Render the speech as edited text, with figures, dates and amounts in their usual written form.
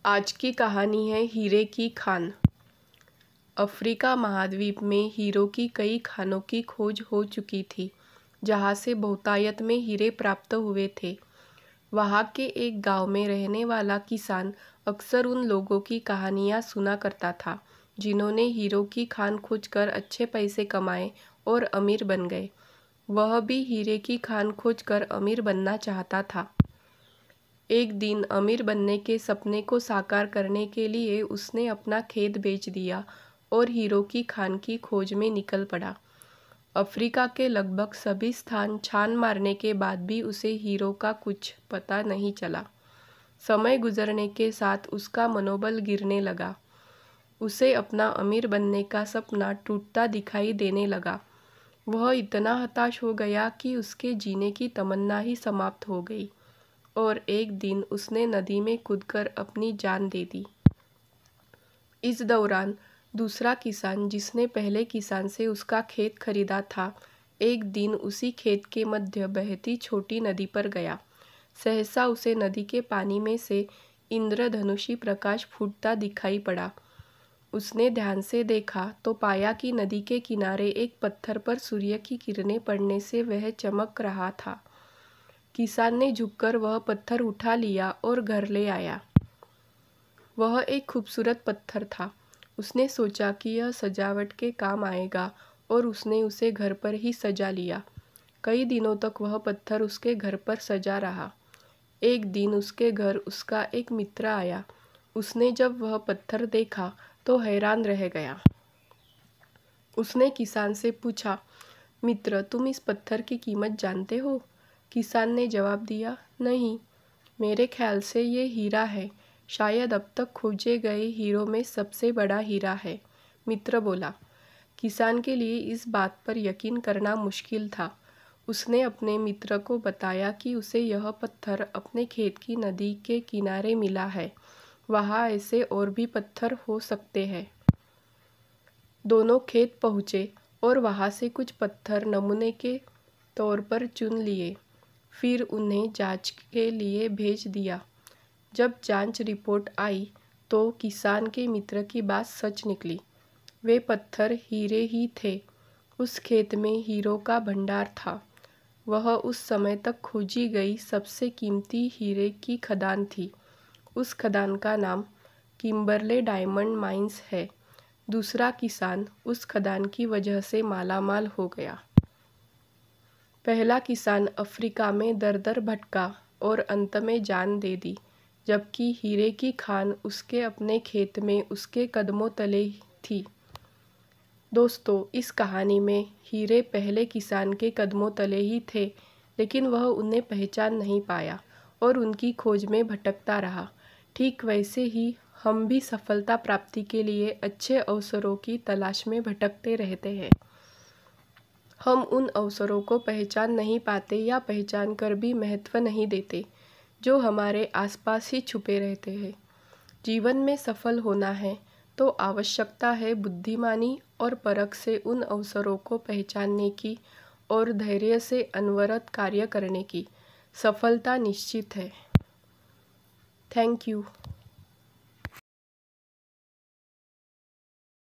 आज की कहानी है हीरे की खान। अफ्रीका महाद्वीप में हीरो की कई खानों की खोज हो चुकी थी, जहाँ से बहुतायत में हीरे प्राप्त हुए थे। वहाँ के एक गांव में रहने वाला किसान अक्सर उन लोगों की कहानियाँ सुना करता था, जिन्होंने हीरो की खान खोजकर अच्छे पैसे कमाए और अमीर बन गए। वह भी हीरे की खान खोजकर अमीर बनना चाहता था। एक दिन अमीर बनने के सपने को साकार करने के लिए उसने अपना खेत बेच दिया और हीरो की खान की खोज में निकल पड़ा। अफ्रीका के लगभग सभी स्थान छान मारने के बाद भी उसे हीरो का कुछ पता नहीं चला। समय गुजरने के साथ उसका मनोबल गिरने लगा। उसे अपना अमीर बनने का सपना टूटता दिखाई देने लगा। वह इतना हताश हो गया कि उसके जीने की तमन्ना ही समाप्त हो गई और एक दिन उसने नदी में कूदकर अपनी जान दे दी। इस दौरान दूसरा किसान, जिसने पहले किसान से उसका खेत खरीदा था, एक दिन उसी खेत के मध्य बहती छोटी नदी पर गया। सहसा उसे नदी के पानी में से इंद्रधनुषी प्रकाश फूटता दिखाई पड़ा। उसने ध्यान से देखा तो पाया कि नदी के किनारे एक पत्थर पर सूर्य की किरणें पड़ने से वह चमक रहा था। किसान ने झुककर वह पत्थर उठा लिया और घर ले आया। वह एक खूबसूरत पत्थर था। उसने सोचा कि यह सजावट के काम आएगा और उसने उसे घर पर ही सजा लिया। कई दिनों तक वह पत्थर उसके घर पर सजा रहा। एक दिन उसके घर उसका एक मित्र आया। उसने जब वह पत्थर देखा तो हैरान रह गया। उसने किसान से पूछा, मित्र, तुम इस पत्थर की कीमत जानते हो? किसान ने जवाब दिया, नहीं, मेरे ख्याल से ये हीरा है। शायद अब तक खोजे गए हीरों में सबसे बड़ा हीरा है। मित्र बोला। किसान के लिए इस बात पर यकीन करना मुश्किल था। उसने अपने मित्र को बताया कि उसे यह पत्थर अपने खेत की नदी के किनारे मिला है। वहाँ ऐसे और भी पत्थर हो सकते हैं। दोनों खेत पहुँचे और वहाँ से कुछ पत्थर नमूने के तौर पर चुन लिए। फिर उन्हें जांच के लिए भेज दिया। जब जांच रिपोर्ट आई तो किसान के मित्र की बात सच निकली। वे पत्थर हीरे ही थे। उस खेत में हीरो का भंडार था। वह उस समय तक खोजी गई सबसे कीमती हीरे की खदान थी। उस खदान का नाम किम्बरले डायमंड माइंस है। दूसरा किसान उस खदान की वजह से मालामाल हो गया। पहला किसान अफ्रीका में दर-दर भटका और अंत में जान दे दी, जबकि हीरे की खान उसके अपने खेत में उसके कदमों तले थी। दोस्तों, इस कहानी में हीरे पहले किसान के कदमों तले ही थे, लेकिन वह उन्हें पहचान नहीं पाया और उनकी खोज में भटकता रहा। ठीक वैसे ही हम भी सफलता प्राप्ति के लिए अच्छे अवसरों की तलाश में भटकते रहते हैं। हम उन अवसरों को पहचान नहीं पाते या पहचान कर भी महत्व नहीं देते, जो हमारे आसपास ही छुपे रहते हैं। जीवन में सफल होना है तो आवश्यकता है बुद्धिमानी और परख से उन अवसरों को पहचानने की और धैर्य से अनवरत कार्य करने की। सफलता निश्चित है। Thank you.